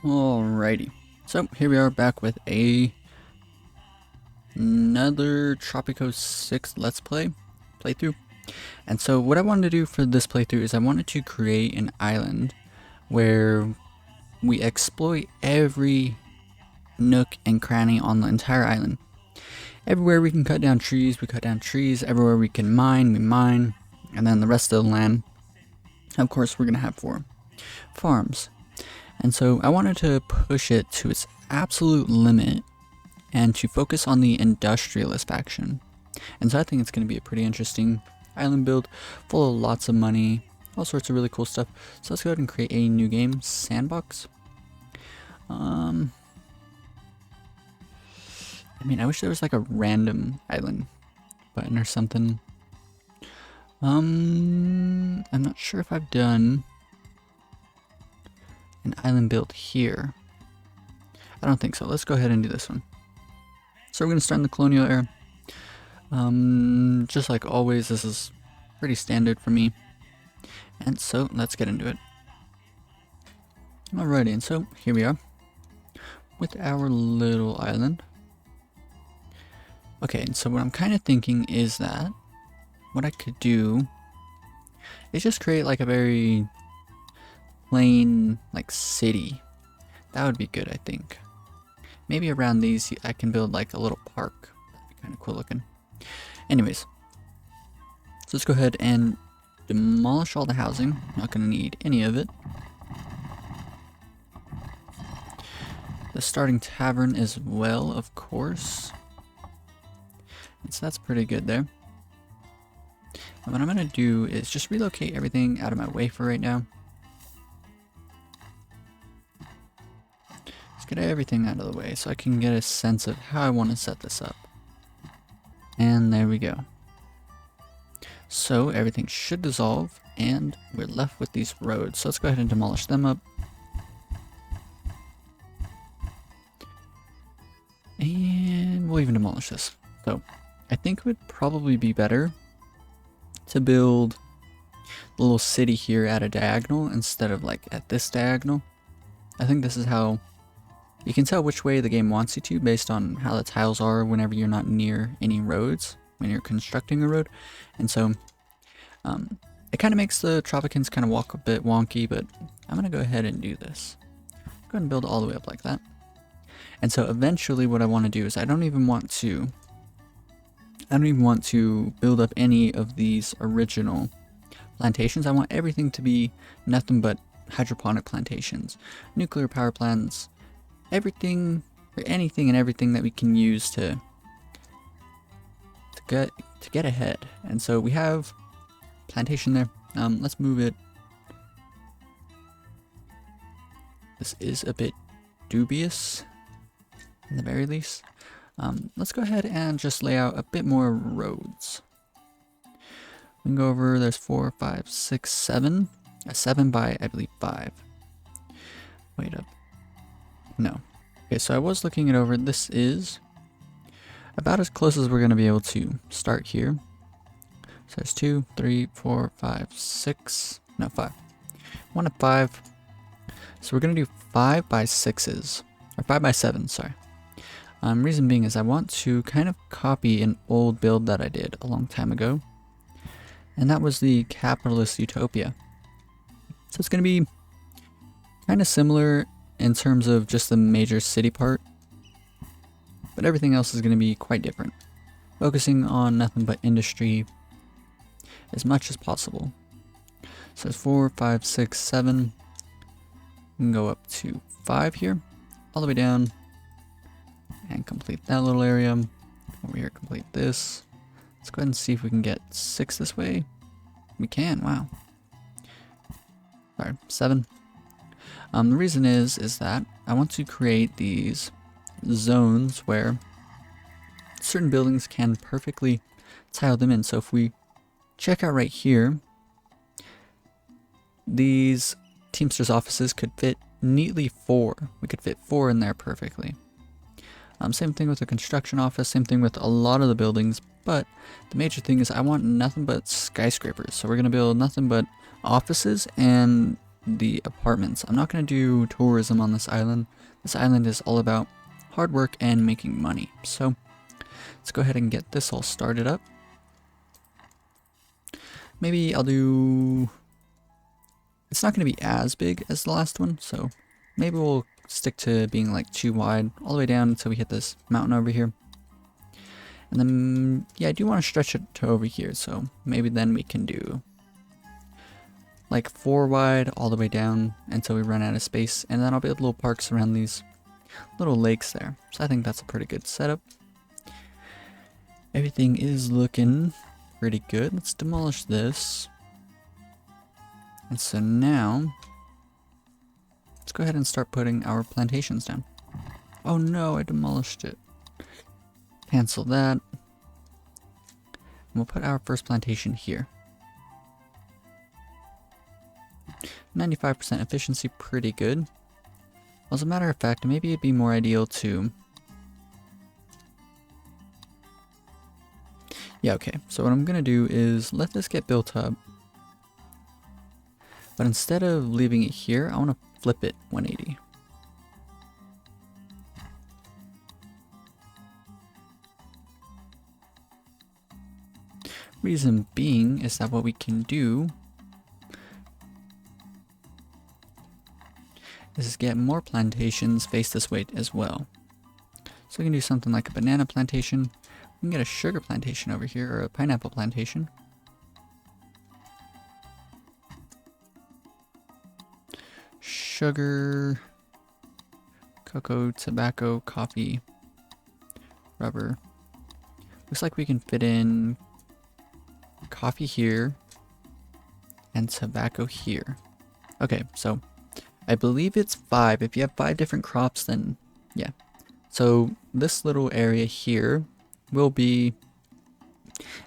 Alrighty, so here we are back with another Tropico 6 Let's Play playthrough. And so what I wanted to do for this playthrough is I wanted to create an island where we exploit every nook and cranny on the entire island. Everywhere we can cut down trees, we cut down trees. Everywhere we can mine, we mine. And then the rest of the land, of course, we're going to have for farms. And so I wanted to push it to its absolute limit and to focus on the industrialist faction. And so I think it's going to be a pretty interesting island build, full of lots of money, all sorts of really cool stuff. So let's go ahead and create a new game, Sandbox. I mean, I wish there was like a random island button or something. I'm not sure if I've done an island build here. I don't think so. Let's go ahead and do this one. So we're going to start in the colonial era. Just like always, this is pretty standard for me. And so let's get into it. Alrighty, and so here we are with our little island. Okay, and so what I'm kind of thinking is that what I could do is just create like a very plain like city. That would be good, I think. Maybe around these I can build like a little park. That'd be kind of cool looking. Anyways, so let's go ahead and demolish all the housing. Not going to need any of it. The starting tavern as well, of course. And so that's pretty good there. And what I'm going to do is just relocate everything out of my way for right now. Let's get everything out of the way so I can get a sense of how I want to set this up. And there we go. So everything should dissolve and we're left with these roads. So let's go ahead and demolish them up. And we'll even demolish this. So I think it would probably be better to build the little city here at a diagonal instead of like at this diagonal. I think this is how you can tell which way the game wants you to based on how the tiles are whenever you're not near any roads when you're constructing a road. And so it kind of makes the Tropicans kind of walk a bit wonky, but I'm going to go ahead and do this. Go ahead and build all the way up like that. And so eventually what I want to do is I don't even want to build up any of these original plantations. I want everything to be nothing but hydroponic plantations, nuclear power plants, everything or anything and everything that we can use to get ahead. And so we have plantation there. Let's move it. This is a bit dubious in the very least. Let's go ahead and just lay out a bit more roads. We can go over, there's 4, 5, 6, 7. 7 by, I believe, 5. Wait up. No. Okay, so I was looking it over. This is about as close as we're going to be able to start here. So there's 2, 3, 4, 5, 6. No, 5. 1 to 5. So we're going to do 5 by 6s. Or 5 by 7, sorry. Reason being is I want to kind of copy an old build that I did a long time ago. And that was the capitalist utopia. So it's going to be kind of similar in terms of just the major city part. But everything else is going to be quite different. Focusing on nothing but industry as much as possible. So it's 4, 5, 6, 7. We can go up to 5 here. All the way down. And complete that little area. Over here, complete this. Let's go ahead and see if we can get 6 this way. We can, wow. Sorry, 7. The reason is that I want to create these zones where certain buildings can perfectly tile them in. So if we check out right here, these Teamsters offices could fit neatly 4. We could fit 4 in there perfectly. Same thing with the construction office, same thing with a lot of the buildings, but the major thing is I want nothing but skyscrapers. So we're going to build nothing but offices, and the apartments. I'm not going to do tourism on this island. This island is all about hard work and making money. So let's go ahead and get this all started up. Maybe I'll do... It's not going to be as big as the last one, so maybe we'll stick to being like 2 wide all the way down until we hit this mountain over here. And then, yeah, I do want to stretch it to over here, so maybe then we can do like 4 wide all the way down until we run out of space, and then I'll build little parks around these little lakes there. So I think that's a pretty good setup. Everything is looking pretty good. Let's demolish this. And so now, let's go ahead and start putting our plantations down. Oh no, I demolished it. Cancel that. And we'll put our first plantation here. 95% efficiency, pretty good. Well, as a matter of fact, maybe it'd be more ideal to... Yeah, okay. So what I'm gonna do is let this get built up. But instead of leaving it here, I want to flip it 180. Reason being is that what we can do is get more plantations face this way as well. So we can do something like a banana plantation. We can get a sugar plantation over here, or a pineapple plantation. Sugar, cocoa, tobacco, coffee, rubber. Looks like we can fit in coffee here and tobacco here. Okay, so I believe it's 5. If you have 5 different crops, then yeah. So this little area here will be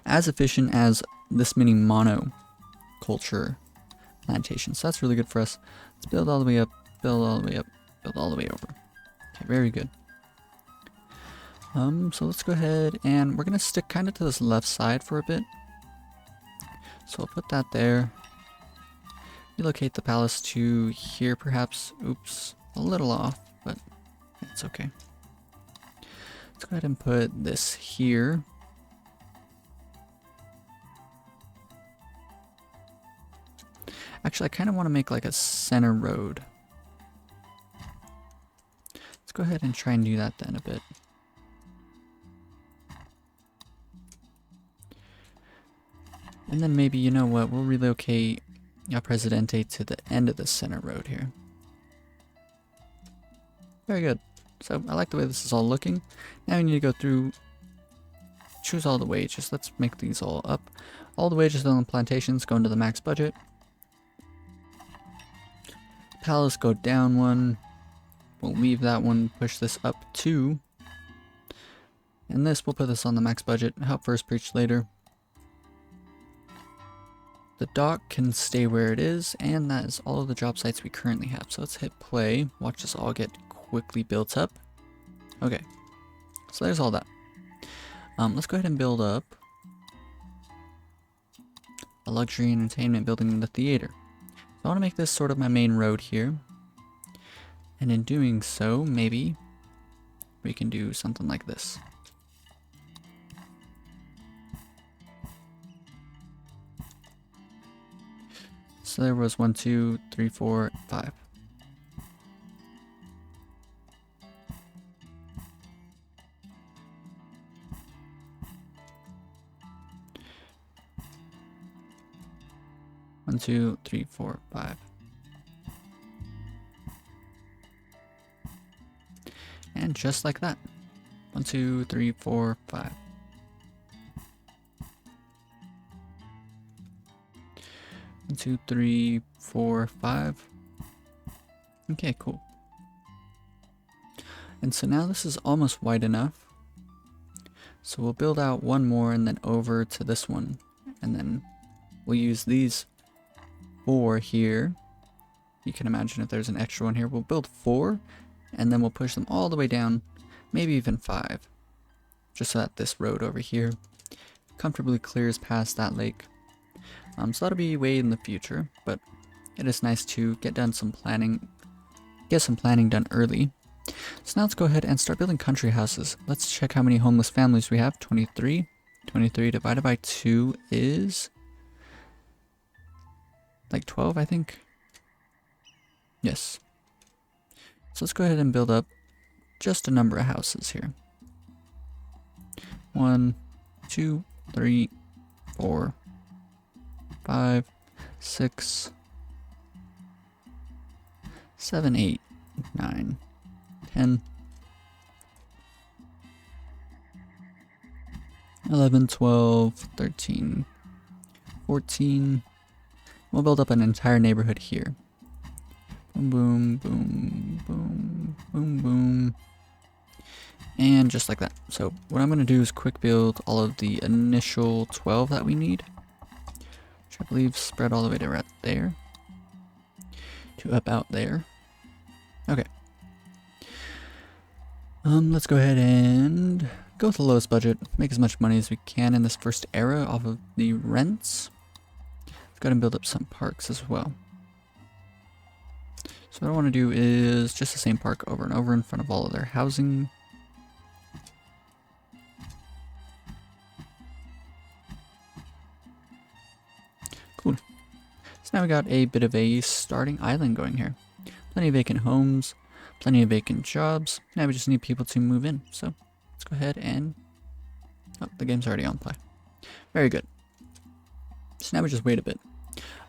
as efficient as this mini monoculture plantation. So that's really good for us. Let's build all the way up, build all the way up, build all the way over. Okay, very good. So let's go ahead and we're gonna stick kind of to this left side for a bit. So I'll put that there. Relocate the palace to here perhaps. Oops, a little off, but it's okay. Let's go ahead and put this here. Actually, I kind of want to make like a center road. Let's go ahead and try and do that then a bit. And then maybe, you know what, we'll relocate El Presidente to the end of the center road here. Very good. So I like the way this is all looking. Now we need to go through, choose all the wages. Let's make these all up. All the wages on the plantations go into the max budget. Palace go down 1. We'll leave that one, push this up 2. And this, we'll put this on the max budget. Help first, preach later. The dock can stay where it is, and that is all of the job sites we currently have. So let's hit play. Watch this all get quickly built up. Okay, so there's all that. Let's go ahead and build up a luxury entertainment building in the theater. So I want to make this sort of my main road here. And in doing so, maybe we can do something like this. So there was 1, 2, 3, 4, 5. One, 2, 3, 4, 5. And just like that. 1, 2, 3, 4, 5. 1, 2, 3, 4, 5. Okay, cool. And so now this is almost wide enough. So we'll build out one more and then over to this one. And then we'll use these 4 here. You can imagine if there's an extra one here. We'll build 4 and then we'll push them all the way down, maybe even 5. Just so that this road over here comfortably clears past that lake. So that'll be way in the future, but it is nice to get some planning done early. So now let's go ahead and start building country houses. Let's check how many homeless families we have. 23. 23 divided by 2 is like 12, I think. Yes. So let's go ahead and build up just a number of houses here. 1, 2, 3, 4, 5, 6, 7, 8, 9, 10, 11, 12, 13, 14. We'll build up an entire neighborhood here. Boom, boom, boom, boom, boom, boom. And just like that. So what I'm going to do is quick build all of the initial 12 that we need. Which I believe spread all the way to right there. To about there. Okay. Let's go ahead and go with the lowest budget. Make as much money as we can in this first era off of the rents. Let's go ahead and build up some parks as well. So what I want to do is just the same park over and over in front of all of their housing. Cool. So now we got a bit of a starting island going here. Plenty of vacant homes, plenty of vacant jobs. Now we just need people to move in. So let's go ahead and... Oh, the game's already on play. Very good. So now we just wait a bit.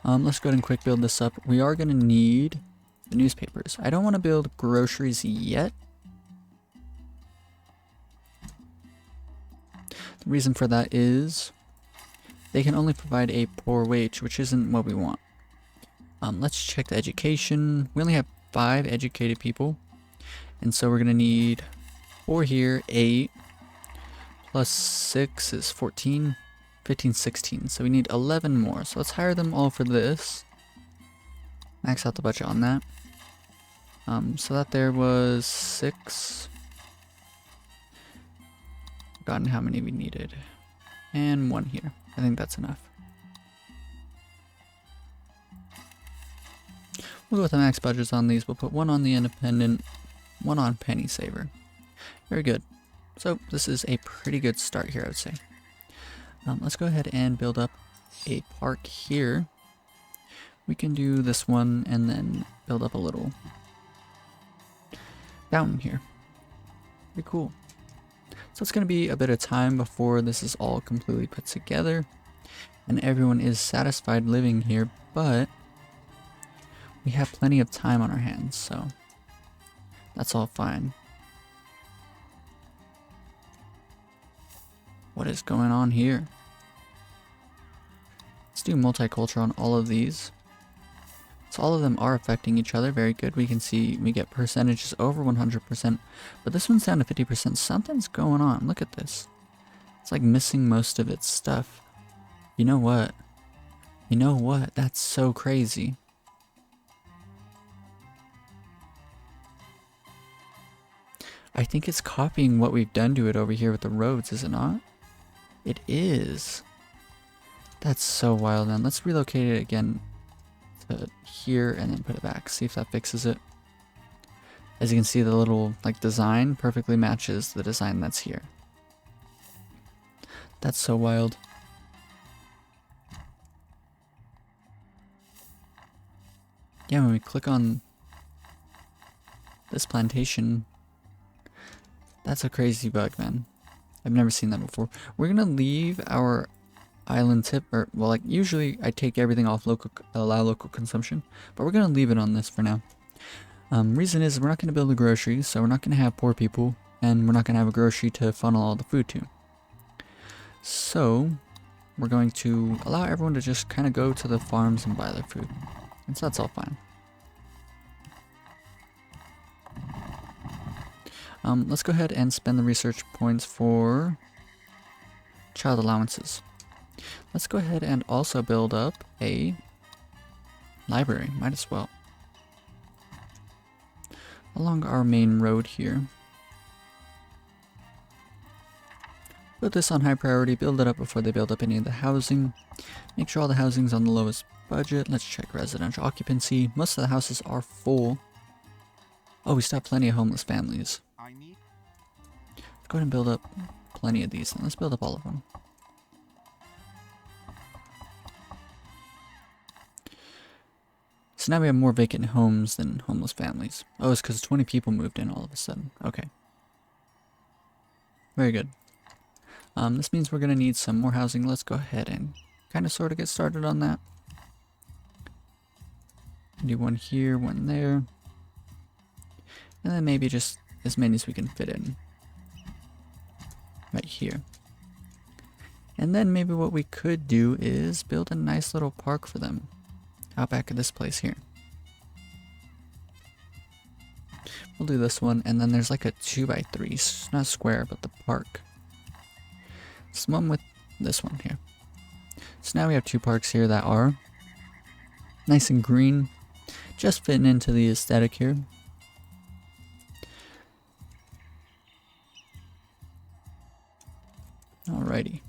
Let's go ahead and quick build this up. We are going to need the newspapers. I don't want to build groceries yet. The reason for that is they can only provide a poor wage, which isn't what we want. Let's check the education. We only have 5 educated people, and so we're gonna need 4 here, 8 plus 6 is 14, 15, 16. So we need 11 more. So let's hire them all for this. Max out the budget on that. So that there was 6. Forgotten how many we needed. And 1 here. I think that's enough. We'll go with the max budgets on these. We'll put 1 on the independent, 1 on penny saver. Very good. So this is a pretty good start here, I would say. Let's go ahead and build up a park here. We can do this one and then build up a little fountain here. Pretty cool. So it's going to be a bit of time before this is all completely put together and everyone is satisfied living here, but we have plenty of time on our hands, so that's all fine. What is going on here? Let's do multicultural on all of these. So all of them are affecting each other. Very good. We can see we get percentages over 100%, but this one's down to 50%. Something's going on. Look at this. It's like missing most of its stuff. You know what? You know what? That's so crazy. I think it's copying what we've done to it over here with the roads, is it not? It is. That's so wild, man. Let's relocate it again to here and then put it back. See if that fixes it. As you can see, the little like design perfectly matches the design that's here. That's so wild. Yeah, when we click on this plantation, that's a crazy bug, man. I've never seen that before. We're gonna leave our island tip, or well, like usually I take everything off local, allow local consumption, but we're gonna leave it on this for now. Reason is we're not gonna build a grocery, so we're not gonna have poor people, and we're not gonna have a grocery to funnel all the food to. So we're going to allow everyone to just kind of go to the farms and buy their food, and so that's all fine. Let's go ahead and spend the research points for child allowances. Let's go ahead and also build up a library, might as well. Along our main road here. Put this on high priority, build it up before they build up any of the housing. Make sure all the housing's on the lowest budget. Let's check residential occupancy. Most of the houses are full. Oh, we still have plenty of homeless families. Let's go ahead and build up plenty of these, and let's build up all of them. So now we have more vacant homes than homeless families. Oh, it's because 20 people moved in all of a sudden. Okay. Very good. This means we're going to need some more housing. Let's go ahead and kind of sort of get started on that. Do one here, one there. And then maybe just as many as we can fit in. Right here. And then maybe what we could do is build a nice little park for them. Out back of this place here. We'll do this one, and then there's like a 2x3, not square, but the park. It's one with this one here. So now we have two parks here that are nice and green, just fitting into the aesthetic here. Alrighty.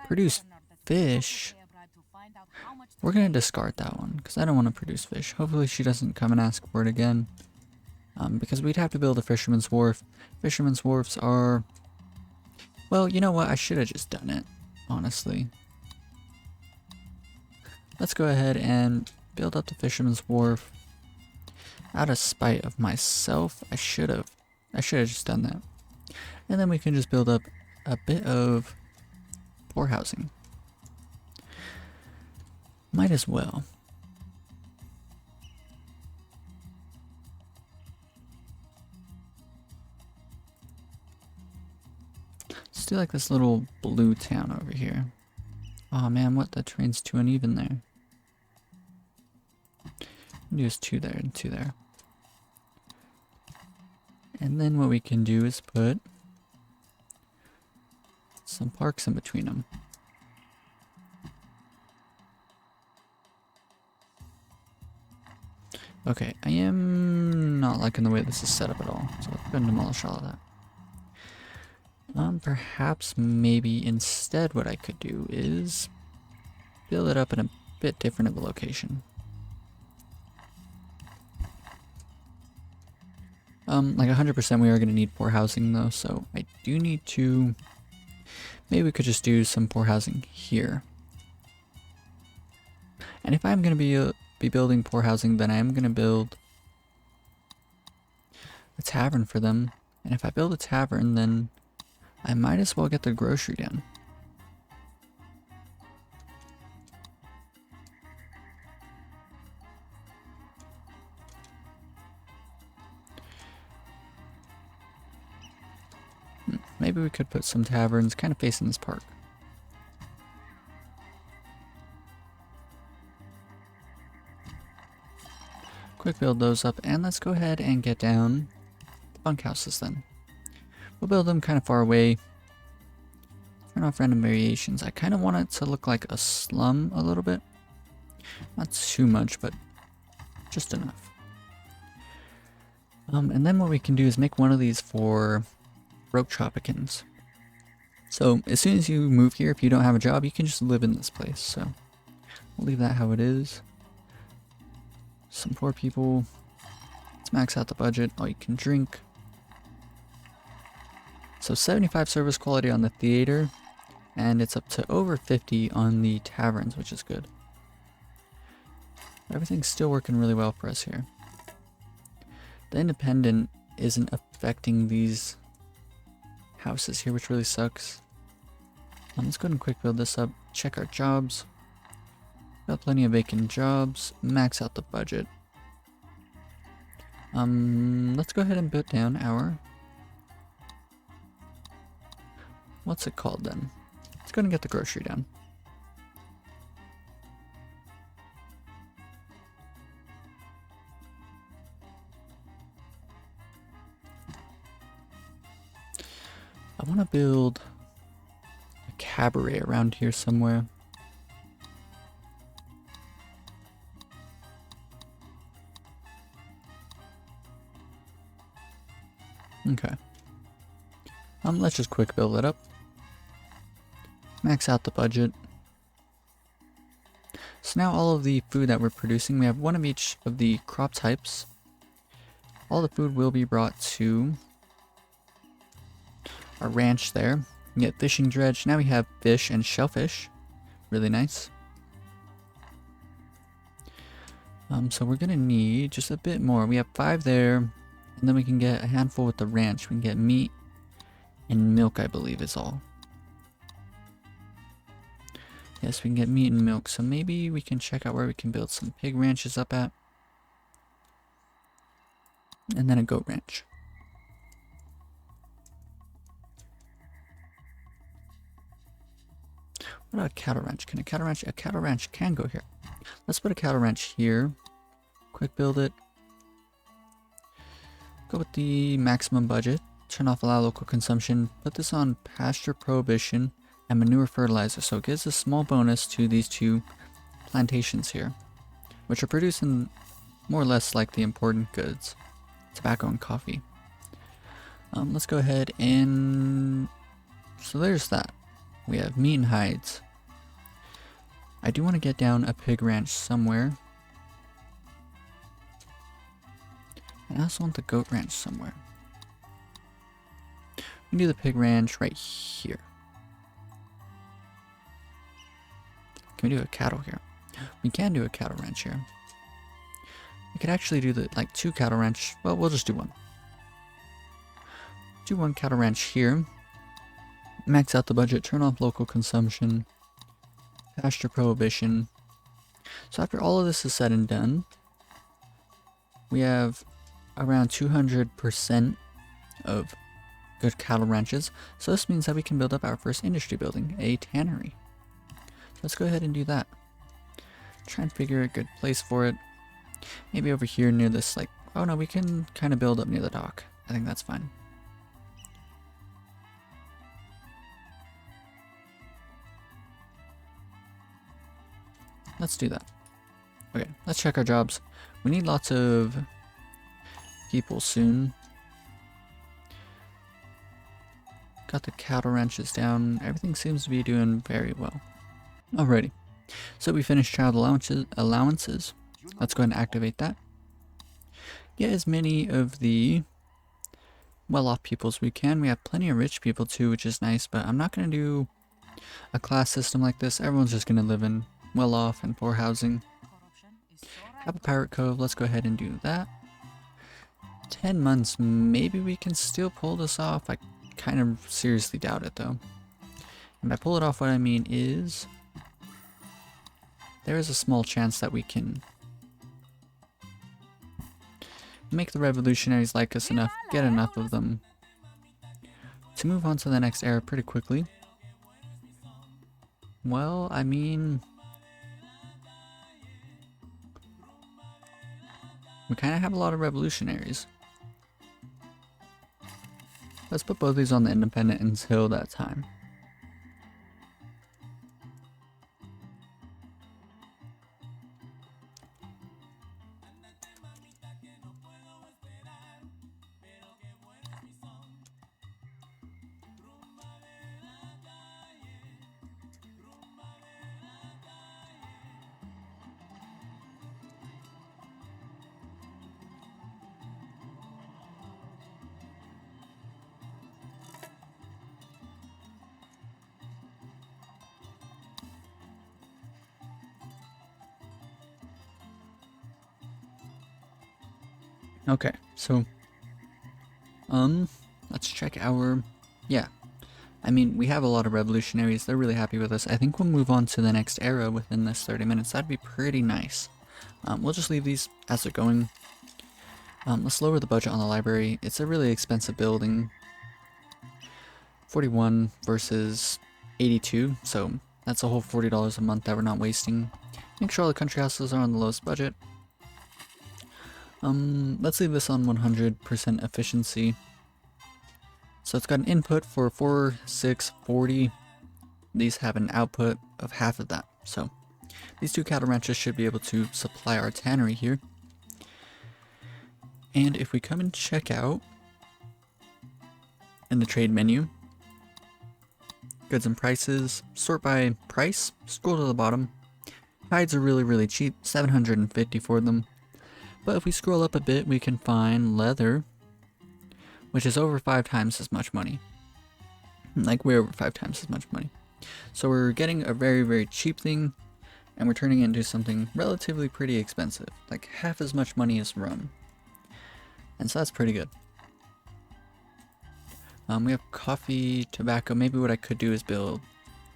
Produce fish. We're gonna discard that one because I don't want to produce fish. Hopefully she doesn't come and ask for it again. Because we'd have to build a fisherman's wharf. Fisherman's wharfs are... Well, you know what? I should have just done it, honestly. Let's go ahead and build up the fisherman's wharf. Out of spite of myself, I should have just done that. And then we can just build up a bit of poor housing. Might as well. Let's do like this little blue town over here. Oh man, what? The train's too uneven there. There's two there and two there. And then what we can do is put some parks in between them. Okay, I am not liking the way this is set up at all, so let's go and demolish all of that. Perhaps maybe instead what I could do is build it up in a bit different of a location. Like 100% we are going to need poor housing though, so I do need to... Maybe we could just do some poor housing here. And if I'm going to be building poor housing, then I am going to build a tavern for them. And if I build a tavern, then I might as well get the grocery down. Maybe we could put some taverns kind of facing this park. Quick build those up, and let's go ahead and get down the bunkhouses then. We'll build them kind of far away. Turn off random variations. I kind of want it to look like a slum a little bit. Not too much, but just enough. And then what we can do is make one of these for broke Tropicans. So as soon as you move here, if you don't have a job, you can just live in this place. So we'll leave that how it is. Some poor people. Let's max out the budget. All you can drink. So 75 service quality on the theater, and it's up to over 50 on the taverns, which is good. Everything's still working really well for us here. The independent isn't affecting these houses here, which really sucks. Let's go ahead and quick build this up. Check our jobs. Got plenty of vacant jobs. Max out the budget. Let's go ahead and put down our... What's it called then? Let's go ahead and get the grocery down. I want to build a cabaret around here somewhere. Okay. Let's just quick build it up. Max out the budget. So now all of the food that we're producing, we have one of each of the crop types. All the food will be brought to our ranch there. We get fishing dredge. Now we have fish and shellfish. Really nice. So we're gonna need just a bit more. We have 5 there, and then we can get a handful with the ranch. We can get meat and milk, I believe is all. Yes, we can get meat and milk, so maybe we can check out where we can build some pig ranches up at. And then a goat ranch. What about a cattle ranch? Can a cattle ranch? A cattle ranch can go here. Let's put a cattle ranch here. Quick build it. Go with the maximum budget. Turn off allow local consumption. Put this on pasture prohibition and manure fertilizer. So it gives a small bonus to these 2 plantations here, which are producing more or less like the important goods. Tobacco and coffee. Let's go ahead and... So there's that. We have meat and hides. I do want to get down a pig ranch somewhere. And I also want the goat ranch somewhere. We can do the pig ranch right here. Can we do a cattle here? We can do a cattle ranch here. We could actually do the 2 cattle ranch. Well, we'll just do 1. Do 1 cattle ranch here. Max out the budget. Turn off local consumption. Pasture prohibition. So after all of this is said and done, we have around 200% of good cattle ranches. So this means that we can build up our first industry building, a tannery. So let's go ahead and do that. Try and figure a good place for it. Maybe over here near this, oh no, we can kind of build up near the dock. I think that's fine. Let's do that. Okay, let's check our jobs. We need lots of people soon. Got the cattle ranches down. Everything seems to be doing very well. Alrighty. So we finished child allowances. Let's go ahead and activate that. Get as many of the well-off people as we can. We have plenty of rich people too, which is nice, but I'm not going to do a class system like this. Everyone's just going to live in well-off and poor housing. Have a pirate cove. Let's go ahead and do that. 10 months. Maybe we can still pull this off. I kind of seriously doubt it though. And by pull it off, what I mean is there is a small chance that we can make the revolutionaries like us enough, get enough of them to move on to the next era pretty quickly. Well, I mean, we kind of have a lot of revolutionaries. Let's put both these on the independent until that time. Okay, so, let's check our, yeah, I mean, we have a lot of revolutionaries, they're really happy with us. I think we'll move on to the next era within this 30 minutes, that'd be pretty nice. We'll just leave these as they're going. Let's lower the budget on the library, it's a really expensive building. 41 versus 82, so that's a whole $40 a month that we're not wasting. Make sure all the country houses are on the lowest budget. Let's leave this on 100% efficiency. So it's got an input for 4, 6, 40. These have an output of half of that. So these 2 cattle ranches should be able to supply our tannery here. And if we come and check out in the trade menu. Goods and prices, sort by price, scroll to the bottom. Hides are really cheap, 750 for them. But if we scroll up a bit, we can find leather, which is over 5 times as much money. Like way over 5 times as much money. So we're getting a very cheap thing, and we're turning it into something relatively pretty expensive. Like half as much money as rum. And so that's pretty good. We have coffee, tobacco. Maybe what I could do is build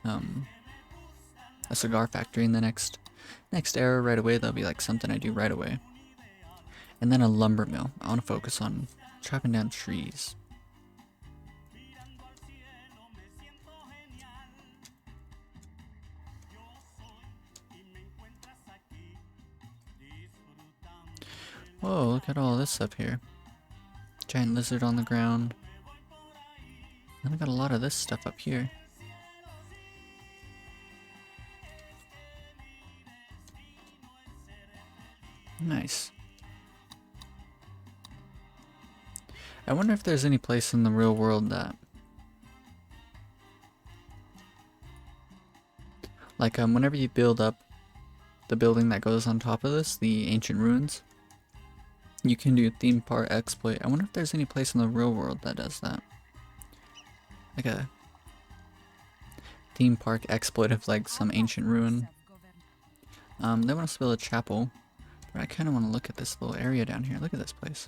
a cigar factory in the next era right away. That'll be like something I do right away. And then a lumber mill. I want to focus on chopping down trees. Whoa, look at all this stuff here. Giant lizard on the ground. Then I got a lot of this stuff up here. Nice. I wonder if there's any place in the real world that... Like, whenever you build up the building that goes on top of this, the ancient ruins, you can do theme park exploit. I wonder if there's any place in the real world that does that. Like a theme park exploit of like some ancient ruin. They want us to build a chapel, but I kind of want to look at this little area down here. Look at this place.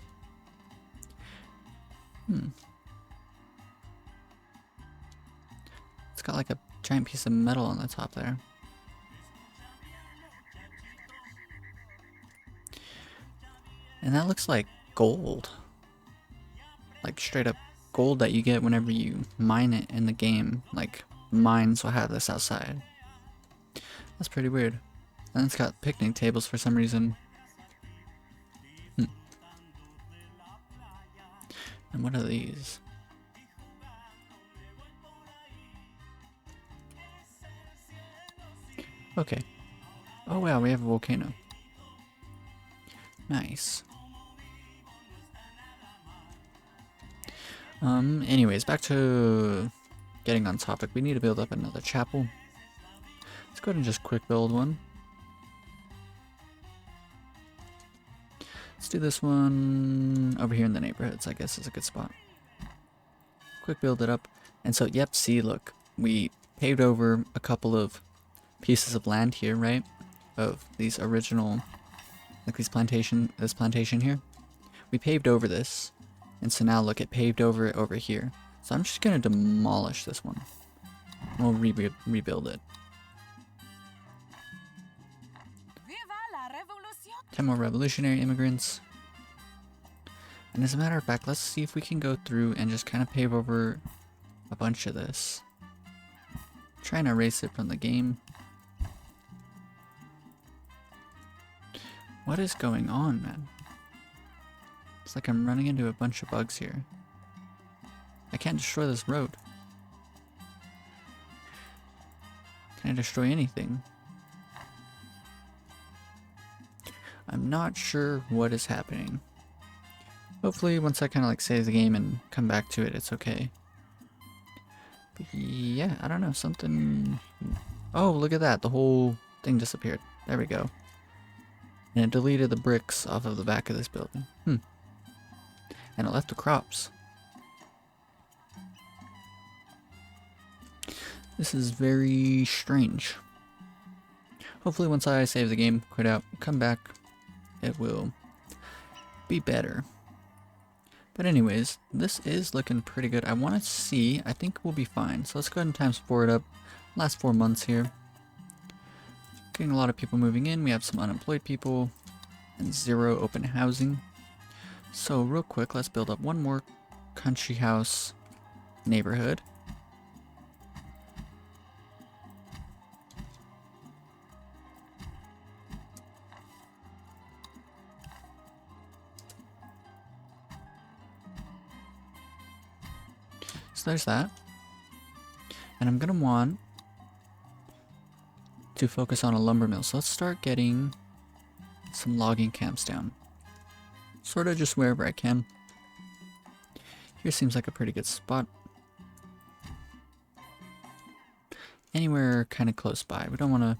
It's got like a giant piece of metal on the top there. And that looks like gold. Like straight up gold that you get whenever you mine it in the game. Like mines will have this outside. That's pretty weird. And it's got picnic tables for some reason. And what are these? Okay. Oh wow, we have a volcano. Nice. Anyways, back to getting on topic. We need to build up another chapel. Let's go ahead and just quick build one. Let's do this one over here in the neighborhoods, I guess is a good spot. Quick build it up. And so, yep, see, look, we paved over a couple of pieces of land here, right? Of these original, like this plantation here. We paved over this. And so now look, it paved over it over here. So I'm just gonna demolish this one. And we'll rebuild it. 10 more revolutionary immigrants. And as a matter of fact, let's see if we can go through and just kind of pave over a bunch of this. Trying to erase it from the game. What is going on, man? It's like I'm running into a bunch of bugs here. I can't destroy this road. Can I destroy anything? I'm not sure what is happening. Hopefully once I kind of like save the game and come back to it, it's okay. But yeah, I don't know, something... Oh, look at that, the whole thing disappeared. There we go. And it deleted the bricks off of the back of this building. And it left the crops. This is very strange. Hopefully once I save the game, quit out, come back, it will be better. But anyways, this is looking pretty good. I want to see, I think we'll be fine. So let's go ahead and times 4 it up. Last 4 months here. Getting a lot of people moving in. We have some unemployed people and 0 open housing. So real quick, let's build up one more country house neighborhood. So there's that. And I'm gonna want to focus on a lumber mill. So let's start getting some logging camps down. Sort of just wherever I can. Here seems like a pretty good spot. anywhere kind of close by. We don't want to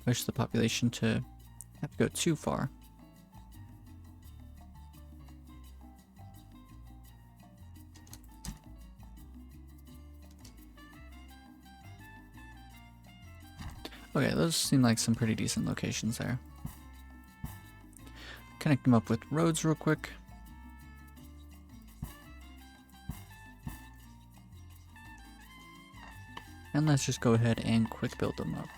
push the population to have to go too far. Okay, those seem like some pretty decent locations there. Connect them up with roads real quick. And let's just go ahead and quick build them up.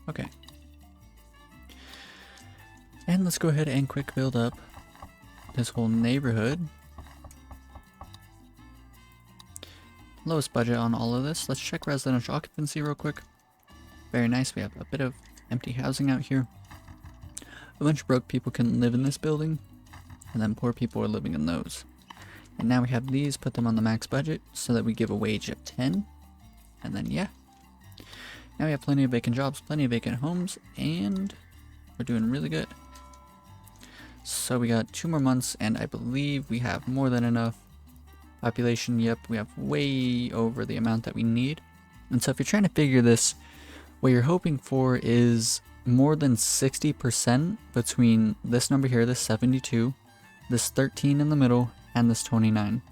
Okay. And let's go ahead and quick build up this whole neighborhood. Lowest budget on all of this. Let's check residential occupancy real quick. Very nice. We have a bit of empty housing out here. A bunch of broke people can live in this building, and then poor people are living in those. And now we have these, put them on the max budget so that we give a wage of 10. And then yeah. Now we have plenty of vacant jobs, plenty of vacant homes, and we're doing really good. So we got 2 more months, and I believe we have more than enough population. Yep, we have way over the amount that we need. And so if you're trying to figure this, what you're hoping for is more than 60% between this number here, this 72, this 13 in the middle, and this 29.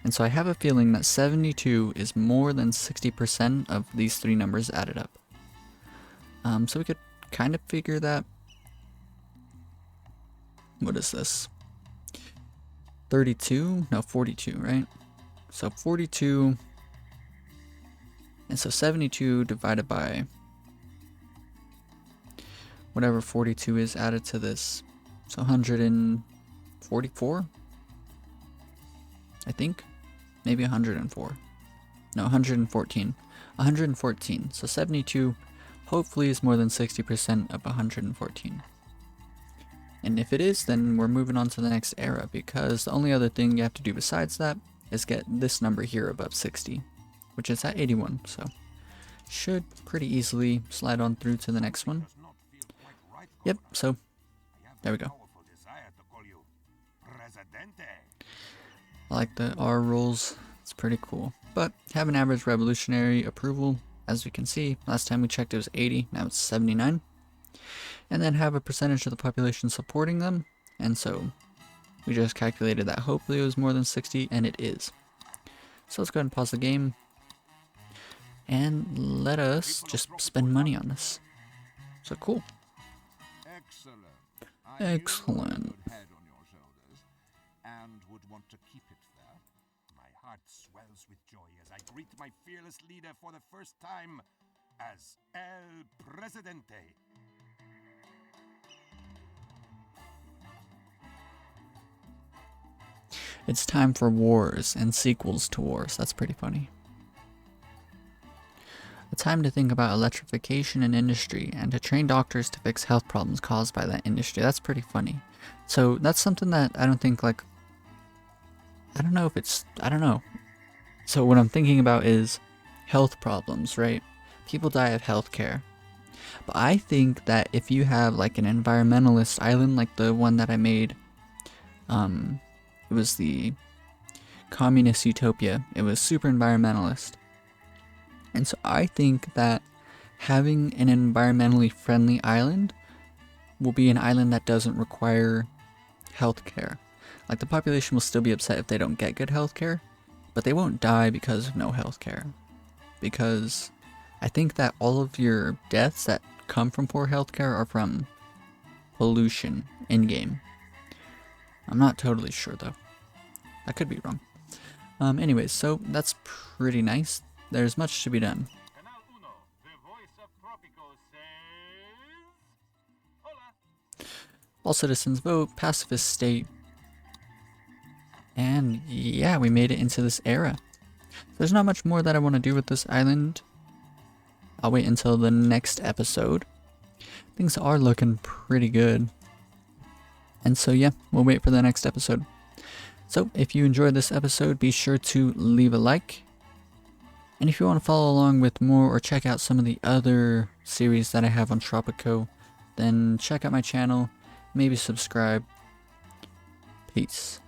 And so I have a feeling that 72 is more than 60% of these 3 numbers added up. So we could kind of figure that. What is this? 32? No, 42, right? So 42, and so 72 divided by whatever 42 is added to this. So 144, I think. Maybe 104. No, 114. 114. So 72 hopefully is more than 60% of 114. And if it is, then we're moving on to the next era, because the only other thing you have to do besides that is get this number here above 60, which is at 81. So should pretty easily slide on through to the next one. Yep, so there we go. I like the R rolls, it's pretty cool. But have an average revolutionary approval, as we can see. Last time we checked it was 80, now it's 79. And then have a percentage of the population supporting them, and so we just calculated that hopefully it was more than 60, and it is. So let's go ahead and pause the game, and let us just spend money on this. So cool. Excellent. And would want to keep it there. My heart swells with joy as I greet my fearless leader for the first time as El Presidente. It's time for wars and sequels to wars. That's pretty funny. A time to think about electrification in industry and to train doctors to fix health problems caused by that industry. That's pretty funny. So that's something that I don't think, like, I don't know. So what I'm thinking about is health problems, right? People die of healthcare. But I think that if you have like an environmentalist island, like the one that I made, it was the Communist Utopia. It was super environmentalist. And so I think that having an environmentally friendly island will be an island that doesn't require healthcare. Like, the population will still be upset if they don't get good healthcare, but they won't die because of no healthcare. Because I think that all of your deaths that come from poor healthcare are from pollution in-game. I'm not totally sure though. I could be wrong. Anyways, so that's pretty nice. There's much to be done. Canal Uno, the voice of Tropico says... Hola. All citizens vote, pacifist state. And yeah, we made it into this era. There's not much more that I want to do with this island. I'll wait until the next episode. Things are looking pretty good. And so yeah, we'll wait for the next episode. So if you enjoyed this episode, be sure to leave a like. And if you want to follow along with more or check out some of the other series that I have on Tropico, then check out my channel, maybe subscribe. Peace.